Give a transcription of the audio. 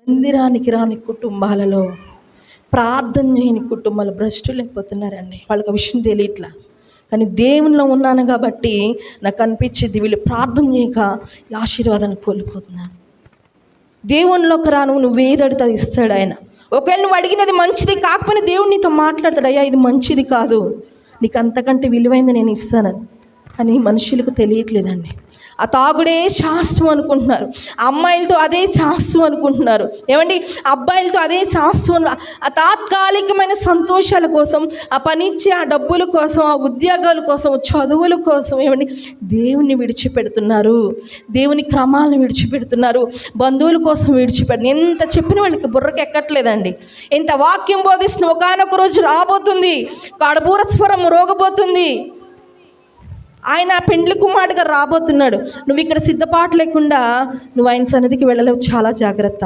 మందిరానికి రాని కుటుంబాలలో, ప్రార్థన చేయని కుటుంబాలు భ్రష్టులైపోతున్నారండి. వాళ్ళకి ఆ విషయం తెలియట్లా. కానీ దేవునిలో ఉన్నాను కాబట్టి నాకు అనిపించింది, వీళ్ళు ప్రార్థన చేయక ఈ ఆశీర్వాదాన్ని కోల్పోతున్నారు. దేవునిలోకి రా, నువ్వు ఏది అడిగితే అది ఇస్తాడు ఆయన. ఒకవేళ నువ్వు అడిగినది మంచిది కాకపోయినా దేవుడు నీతో మాట్లాడతాడు, అయ్యా ఇది మంచిది కాదు, నీకు అంతకంటే విలువైంది నేను ఇస్తానని. కానీ మనుషులకు తెలియట్లేదండి. ఆ తాగుడే శాస్త్రం అనుకుంటున్నారు, అమ్మాయిలతో అదే శాస్త్రం అనుకుంటున్నారు, ఏమండి అబ్బాయిలతో అదే శాస్త్రం. ఆ తాత్కాలికమైన సంతోషాల కోసం, ఆ పనిచ్చే ఆ డబ్బుల కోసం, ఆ ఉద్యోగాల కోసం, చదువుల కోసం ఏమండి దేవుణ్ణి విడిచిపెడుతున్నారు, దేవుని క్రమాలను విడిచిపెడుతున్నారు, బంధువుల కోసం ఎంత చెప్పిన వాళ్ళకి బుర్రకి ఎక్కట్లేదండి. ఎంత వాక్యం బోధిస్తున్న ఒకానొక రోజు రాబోతుంది, కడబూర స్వరం రోగబోతుంది, ఆయన పెండ్లి కుమారుడుగా రాబోతున్నాడు. నువ్వు ఇక్కడ సిద్ధపాటు లేకుండా నువ్వు ఆయన సన్నిధికి వెళ్ళలేవు. చాలా జాగ్రత్త.